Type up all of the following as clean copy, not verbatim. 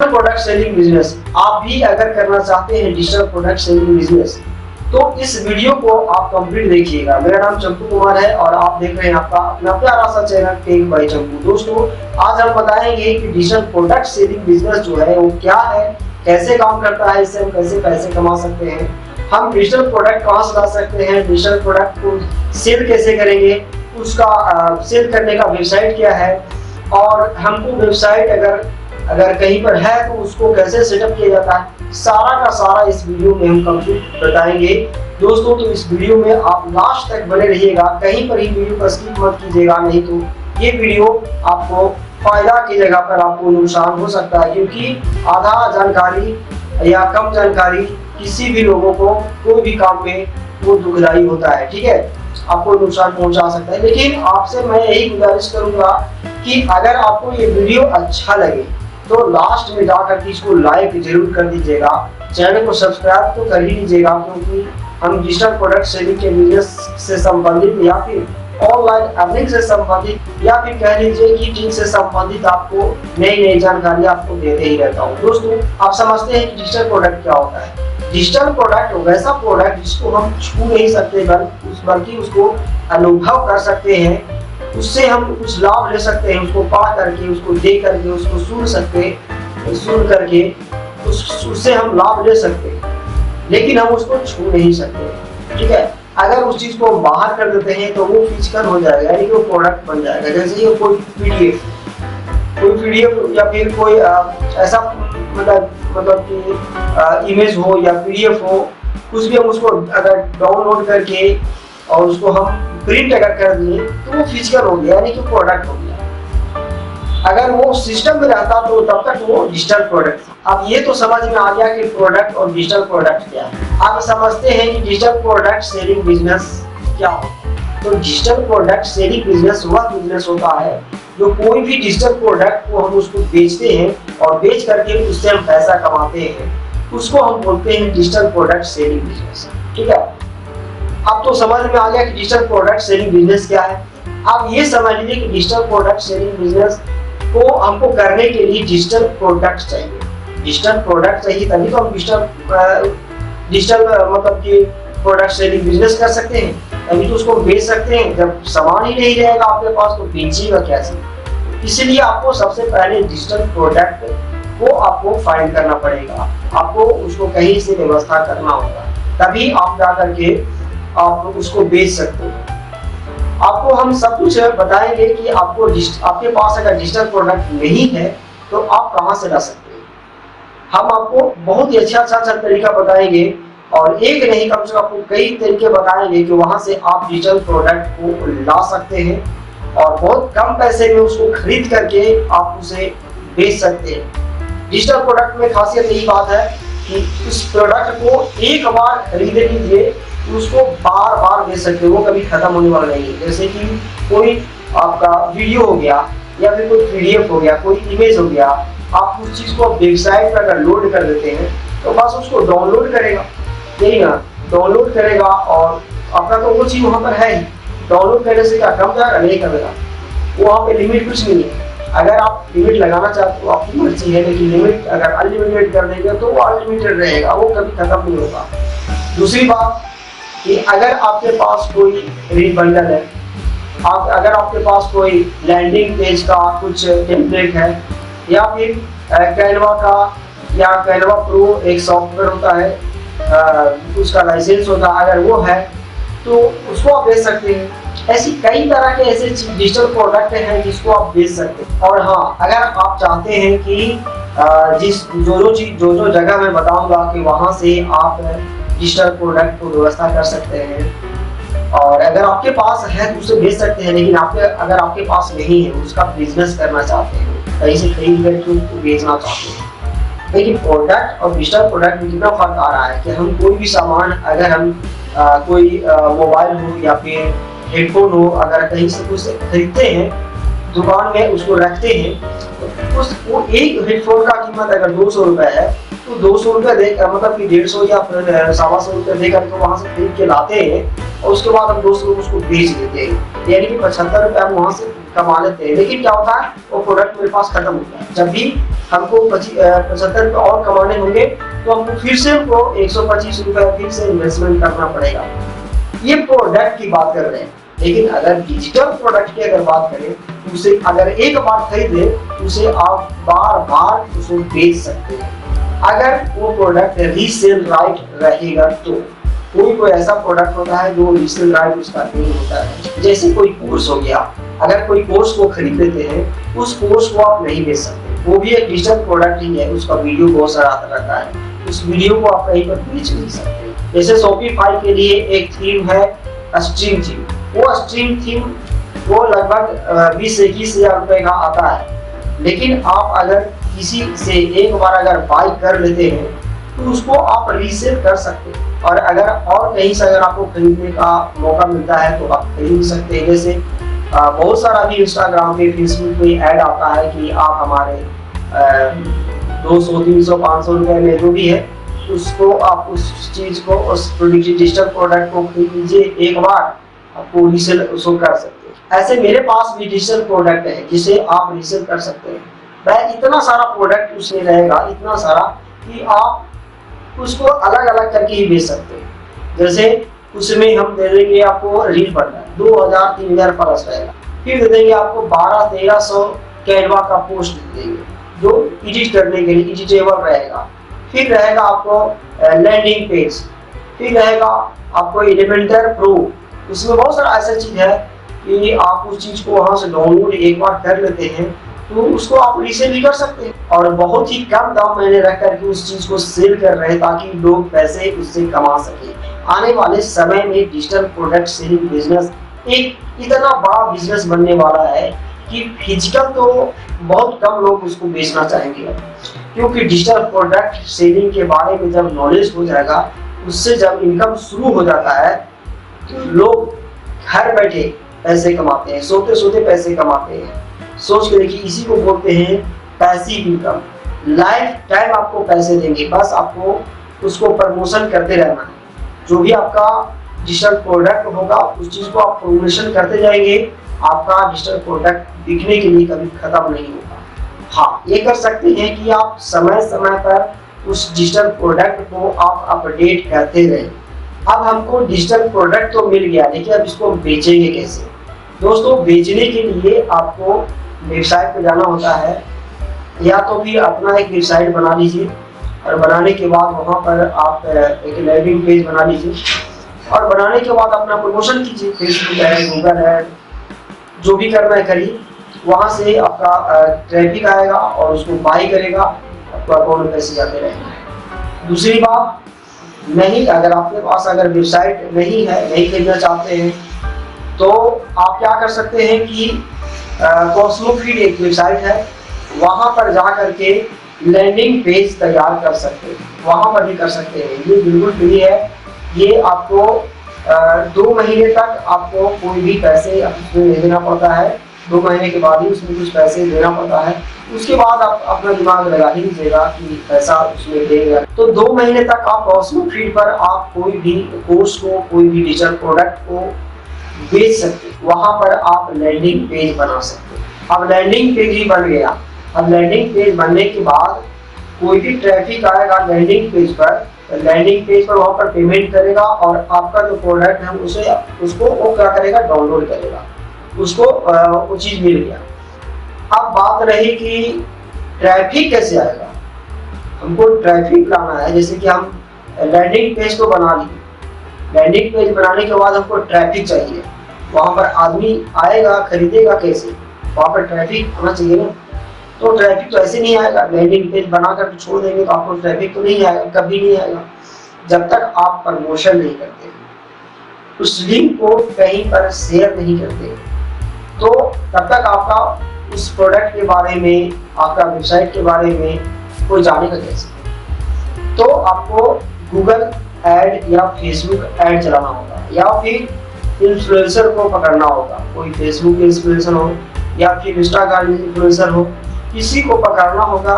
Product selling business आप भी अगर करना चाहते हैं डिजिटल प्रोडक्ट सेलिंग बिजनेस, तो इस वीडियो को आप कंप्लीट देखिएगा। मेरा नाम चंपू कुमार है और आप देख रहे हैं आपका अपना प्यारा सा चैनल टेक बाय चंपू। दोस्तों, आज हम बताएंगे कि डिजिटल प्रोडक्ट सेलिंग बिजनेस जो है वो क्या है, कैसे काम करता है, इससे हम कैसे पैसे कमा सकते हैं, हम डिजिटल प्रोडक्ट कहाँ से ला सकते हैं, डिजिटल प्रोडक्ट को सेल कैसे करेंगे, उसका सेल करने का वेबसाइट क्या है, और हमको वेबसाइट अगर कहीं पर है तो उसको कैसे सेटअप किया जाता है, सारा का सारा इस वीडियो में हम कंप्लीट बताएंगे। दोस्तों, तो इस वीडियो में आप लास्ट तक बने रहिएगा, कहीं पर ही वीडियो को स्किप मत कीजिएगा, नहीं तो ये वीडियो आपको फायदा की जगह पर आपको नुकसान हो सकता है, क्योंकि आधा जानकारी या कम जानकारी किसी भी लोगों को कोई भी काम में वो दुखदाई होता है, ठीक है, आपको नुकसान पहुंचा सकता है। लेकिन आपसे मैं यही गुजारिश करूंगा कि अगर आपको ये वीडियो अच्छा लगे तो लास्ट में जाकर के इसको लाइक जरूर कर दीजिएगा, चैनल को सब्सक्राइब तो कर ही लीजिएगा, क्योंकि हम डिजिटल प्रोडक्ट सेलिंग के बिजनेस से संबंधित या फिर ऑनलाइन अर्निंग से संबंधित या फिर कह लीजिए कि टीम से संबंधित आपको नई नई जानकारी आपको देते ही रहता हूँ। दोस्तों, आप समझते हैं कि डिजिटल प्रोडक्ट क्या होता है। डिजिटल प्रोडक्ट वैसा प्रोडक्ट जिसको हम छू नहीं सकते बल्कि उसको अनुभव कर सकते हैं, उससे हम कुछ लाभ ले सकते हैं, उसको पा करके, उसको दे करके, उसको सुन करके उससे हम लाभ ले सकते हैं, लेकिन हम उसको छू नहीं सकते, ठीक है। अगर उस चीज को बाहर कर देते हैं तो वो फिजिकल हो जाएगा, यानी कि वो प्रोडक्ट बन जाएगा। जैसे ये कोई पीडीएफ या फिर कोई ऐसा मतलब कि इमेज हो या पीडीएफ हो, कुछ भी हम उसको अगर डाउनलोड करके और उसको हम प्रिंट अगर कर दिए तो वो फिजिकल हो गया, यानी कि प्रोडक्ट हो गया। अगर वो सिस्टम में रहता तो तब तक वो डिजिटल प्रोडक्ट था। अब ये तो समझ में आ गया कि प्रोडक्ट और डिजिटल प्रोडक्ट क्या है। आप समझते हैं कि डिजिटल प्रोडक्ट सेलिंग बिजनेस क्या होता है। तो डिजिटल प्रोडक्ट सेलिंग बिजनेस वह बिजनेस होता है जो कोई भी डिजिटल प्रोडक्ट को हम उसको बेचते हैं और बेच करके उससे हम पैसा कमाते हैं, उसको हम बोलते हैं डिजिटल प्रोडक्ट सेलिंग बिजनेस, ठीक है। अब तो समझ में आ गया कि डिजिटल प्रोडक्ट सेलिंग बिजनेस क्या है। अब ये समझ लीजिए कि डिजिटल प्रोडक्ट सेलिंग बिजनेस को हमको करने के लिए डिजिटल प्रोडक्ट चाहिए। डिजिटल प्रोडक्ट चाहिए तभी तो हम डिजिटल मतलब कि प्रोडक्ट सेलिंग बिजनेस कर सकते हैं, तभी तो उसको बेच सकते हैं। जब सामान ही नहीं रहेगा आपके पास तो बेचिएगा कैसे। इसलिए आपको सबसे पहले डिजिटल प्रोडक्ट को आपको फाइंड करना पड़ेगा, आपको उसको कहीं से व्यवस्था करना होगा, तभी आप जा करके आप उसको बेच सकते हैं। आपको हम सब कुछ बताएंगे कि आपके पास अगर डिजिटल प्रोडक्ट नहीं है तो आप कहां से ला सकते हैं। हम आपको बहुत ही अच्छा तरीका बताएंगे, और एक नहीं कम से कम आपको कई तरीके बताएंगे कि वहां से आप डिजिटल प्रोडक्ट को ला सकते हैं और बहुत कम पैसे में उसको खरीद करके आप उसे बेच सकते हैं। डिजिटल प्रोडक्ट में खासियत यही बात है कि उस प्रोडक्ट को एक बार खरीद लीजिए, उसको बार बार दे सकते हो, वो कभी खत्म होने वाला नहीं है। जैसे कि कोई आपका वीडियो हो गया या फिर कोई पीडीएफ हो गया, कोई इमेज हो गया, आप उस चीज को वेबसाइट पर अगर लोड कर देते हैं तो बस उसको डाउनलोड करेगा, यही ना, डाउनलोड करेगा और अपना तो वो चीज वहां पर है ही। डाउनलोड करने से क्या कम जाएगा, नहीं करेगा। वहाँ पे लिमिट कुछ नहीं है। अगर आप लिमिट लगाना चाहते हो आपकी मर्जी है, लेकिन लिमिट अगर अनलिमिटेड कर देंगे तो वो अनलिमिटेड रहेगा, वो कभी खत्म नहीं होगा। दूसरी बात कि अगर आपके पास कोई रीड बंडल है, अगर आपके पास कोई लैंडिंग पेज का कुछ टेम्पलेट है, या फिर कैनवा का या कैनवा प्रो एक सॉफ्टवेयर होता है, उसका लाइसेंस होता है, अगर वो है तो उसको आप बेच सकते हैं। ऐसी कई तरह के ऐसे डिजिटल प्रोडक्ट हैं जिसको आप बेच सकते हैं। और हाँ, अगर आप चाहते हैं कि जो जगह मैं बताऊंगा कि वहां से आप डिजिटल प्रोडक्ट को व्यवस्था कर सकते हैं, और अगर आपके पास है तो उसे बेच सकते हैं। लेकिन अगर आपके पास नहीं है, उसका बिजनेस करना चाहते हैं, कहीं से खरीद करके उसको बेचना चाहते हैं। लेकिन प्रोडक्ट और डिजिटल प्रोडक्ट में कितना फर्क आ रहा है कि हम कोई भी सामान, अगर हम कोई मोबाइल हो या फिर हेडफोन हो, अगर कहीं से कुछ खरीदते हैं दुकान में, उसको रखते हैं, तो वो एक हेडफोन का कीमत अगर 200 रुपए है तो 200 रुपये दे मतलब कि 150 या फिर 125 रुपये दे करके वहाँ से खरीद के लाते हैं और उसके बाद हम 200 रुपये उसको बेच देते हैं, यानी कि 75 रुपये हम वहाँ से कमा लेते हैं। लेकिन क्या होता है, वो प्रोडक्ट मेरे पास खत्म हो गया। जब भी हमको 75 रुपये और कमाने होंगे तो हमको फिर से हमको 125 रुपये फिर से इन्वेस्टमेंट करना पड़ेगा। ये प्रोडक्ट की बात कर रहे हैं। लेकिन अगर डिजिटल प्रोडक्ट की अगर बात करें तो उसे अगर एक बार खरीद ले तो उसे आप बार बार उसे बेच सकते हैं, अगर वो प्रोडक्ट रीसेल राइट रहेगा तो। कोई ऐसा प्रोडक्ट होता है जो रीसेल राइट उसका नहीं होता है, जैसे कोई कोर्स हो गया, अगर कोई कोर्स को खरीद लेते हैं उस कोर्स को आप नहीं बेच सकते, वो भी एक डिजिटल प्रोडक्ट ही है, उसका वीडियो बहुत सारा आता रहता है, उस वीडियो को आप कहीं पर बेच नहीं सकते। जैसे शॉपिफाई के लिए एक थीम है स्ट्रीम थीम, वो स्ट्रीम थीम वो लगभग 20-21 हजार रुपए का आता है। लेकिन आप अगर किसी से एक बार अगर बाय कर लेते हैं तो उसको आप रीसेल कर सकते हैं, और अगर और कहीं से अगर आपको खरीदने का मौका मिलता है तो आप खरीद सकते हैं। जैसे बहुत सारा भी इंस्टाग्राम पे, फेसबुक पे ऐड आता है कि आप हमारे 200, 300, 500 रुपए में जो भी है उसको आप उस चीज को, उस डिजिटल प्रोडक्ट को खरीद लीजिए, एक बार आपको रीसेल उसको कर सकते हैं। ऐसे मेरे पास भी डिजिटल प्रोडक्ट है जिसे आप रीसेल कर सकते हैं। वह इतना सारा प्रोडक्ट उसमें रहेगा, इतना सारा कि आप उसको अलग अलग करके ही बेच सकते हैं। जैसे उसमें हम दे देंगे आपको रील बटन 2000-3000 प्लस रहेगा, फिर दे देंगे आपको 1200-1300 कैनवा का पोस्ट दे देंगे जो एडिट करने के लिए एडिटेबल रहेगा, फिर रहेगा आपको लैंडिंग पेज, फिर रहेगा आपको एलिमेंटर प्रो। उसमें बहुत सारा ऐसा चीज है कि आप उस चीज को वहां से डाउनलोड एक बार कर लेते हैं तो उसको आप रीसेल भी कर सकते हैं, और बहुत ही कम दाम मैंने रख करके उस चीज को सेल कर रहे हैं ताकि लोग पैसे उससे कमा सके। आने वाले समय में डिजिटल प्रोडक्ट सेलिंग बिजनेस एक इतना बड़ा बिजनेस बनने वाला है कि फिजिकल तो बहुत कम लोग उसको बेचना चाहेंगे, क्योंकि डिजिटल प्रोडक्ट सेलिंग के बारे में जब नॉलेज हो जाएगा, उससे जब इनकम शुरू हो जाता है तो लोग घर बैठे पैसे कमाते हैं, सोते सोते पैसे कमाते हैं। सोच के देखिए, इसी को बोलते हैं पैसिव इनकम। लाइफ टाइम आपको पैसे देंगे, बस आपको उसको प्रमोशन करते रहना है। जो भी आपका डिजिटल प्रोडक्ट होगा उस चीज को आप प्रमोशन करते जाएंगे, आपका डिजिटल प्रोडक्ट बिकने के लिए कभी खत्म नहीं होगा। हाँ, ये कर सकते हैं कि आप समय समय पर उस डिजिटल प्रोडक्ट को आप अपडेट करते रहें। अब हमको डिजिटल प्रोडक्ट तो मिल गया, लेकिन अब इसको बेचेंगे कैसे? दोस्तों, बेचने के लिए आपको वेबसाइट पे जाना होता है, या तो फिर अपना एक वेबसाइट बना लीजिए, और बनाने के बाद वहाँ पर आप एक लैंडिंग पेज बना लीजिए, और बनाने के बाद अपना प्रमोशन कीजिए, फेसबुक है, गूगल है, जो भी करना है करिए। वहाँ से आपका ट्रैफिक आएगा और उसको बाई करेगा, आपको अकाउंट में पैसे जाते रहेंगे। दूसरी बात, नहीं अगर आपके पास अगर वेबसाइट नहीं है, नहीं खरीदना चाहते हैं, तो आप क्या कर सकते हैं कि कॉस्मो फीड एक वेबसाइट है, वहाँ पर जा करके लैंडिंग पेज तैयार कर सकते हैं, वहाँ पर भी कर सकते हैं। ये बिल्कुल फ्री है, ये आपको 2 महीने तक आपको कोई भी पैसे उसमें नहीं देना पड़ता है। 2 महीने के बाद ही उसमें कुछ पैसे देना पड़ता है, उसके बाद आप अपना दिमाग लगा ही लीजिएगा कि पैसा उसमें देगा। तो 2 महीने तक आप कॉस्मो फीड पर आप कोई भी कोर्स को, कोई भी डिजिटल प्रोडक्ट को बेच सकते, वहां पर आप लैंडिंग पेज बना सकते। अब लैंडिंग पेज ही बन गया। अब लैंडिंग पेज बनने के बाद कोई भी ट्रैफिक आएगा लैंडिंग पेज पर, लैंडिंग पेज पर वहां पर पेमेंट करेगा, और आपका जो प्रोडक्ट है उसको वो क्या करेगा, डाउनलोड करेगा, उसको वो चीज मिल गया। अब बात रही कि ट्रैफिक कैसे आएगा। हमको ट्रैफिक लाना है, जैसे कि हम लैंडिंग पेज तो बना लिए, लैंडिंग पेज बनाने के बाद हमको ट्रैफिक चाहिए, वहां पर आदमी आएगा, खरीदेगा कैसे? वहां पर ट्रैफिक आना चाहिए ना। तो ट्रैफिक तो ऐसे नहीं आएगा, लैंडिंग पेज बनाकर छोड़ देंगे तो आपको ट्रैफिक तो नहीं आएगा, कभी नहीं आएगा जब तक आप प्रमोशन नहीं करते, उस लिंक को कहीं पर शेयर नहीं करते, तो तब तक आपका उस प्रोडक्ट के बारे में, आपका वेबसाइट के बारे में कोई जानेगा कैसे? तो आपको गूगल ऐड या फेसबुक ऐड चलाना होगा, या फिर इन्फ्लुएंसर को पकड़ना होगा, कोई फेसबुक इन्फ्लुएंसर हो या फिर इंस्टाग्राम इन्फ्लुएंसर हो, किसी को पकड़ना होगा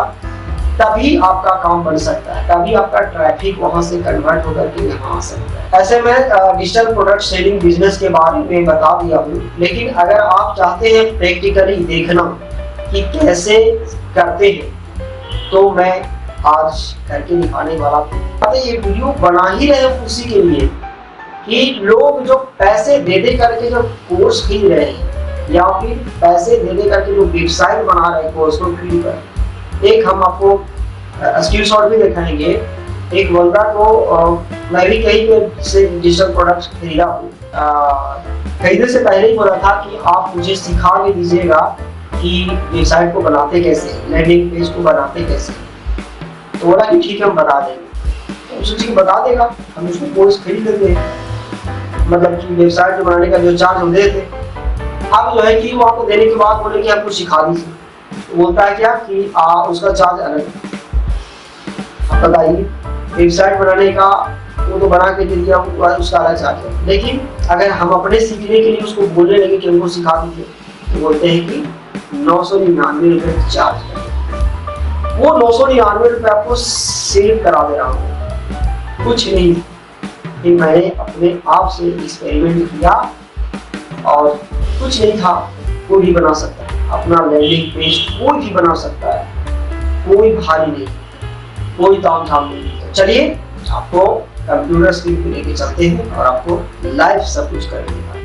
तभी आपका काम बन सकता है, तभी आपका ट्रैफिक वहां से कन्वर्ट होकर के यहाँ आ सकता है। ऐसे में डिजिटल प्रोडक्ट सेलिंग बिजनेस के बारे में बता दिया हूँ, लेकिन अगर आप चाहते हैं प्रैक्टिकली देखना कि कैसे करते हैं तो मैं आज करके दिखाने वाला हूँ। ये वीडियो बना ही रहे उसी के लिए कि लोग जो पैसे दे दे करके जो कोर्स खरीद रहे हैं या फिर पैसे दे दे करके जो वेबसाइट बना रहे हैं कोर्स को खरीद कर, एक हम आपको स्क्रीनशॉट भी दिखाएंगे। एक बंदा को मैं भी कहीं पे से डिजिटल प्रोडक्ट्स खरीदा हूँ, खरीदने से पहले ही बोला था कि आप मुझे सिखा के दीजिएगा कि वेबसाइट को बनाते कैसे, लैंडिंग पेज को बनाते कैसे। तो बोला कि ठीक है हम बता देंगे। तो उस चीज बता देगा, हम उसको कोर्स खरीद लेंगे, मतलब कि वेबसाइट को बनाने का जो चार्ज हम देते। अब जो है कि वो आपको देने के बाद बोले कि आपको सिखा दीजिए, तो बोलता है क्या कि उसका चार्ज अलग है। अब बताइए, वेबसाइट बनाने का वो तो बना के दे दिया, उसका अलग चार्ज है। लेकिन अगर हम अपने सीखने के लिए उसको बोलने लगे कि हमको सिखा दीजिए, तो बोलते हैं कि 999 रुपये चार्ज है। वो 999 रुपये आपको सेव करा दे रहा हूँ, कुछ नहीं। फिर मैंने अपने आप से एक्सपेरिमेंट किया और कुछ नहीं था, कोई भी बना सकता है अपना लैंडिंग पेज, कोई भी बना सकता है, कोई भारी नहीं, कोई ताम झाम नहीं। तो चलिए आपको कंप्यूटर स्क्रीन पे लेके चलते हैं और आपको लाइव सब कुछ कर देंगे।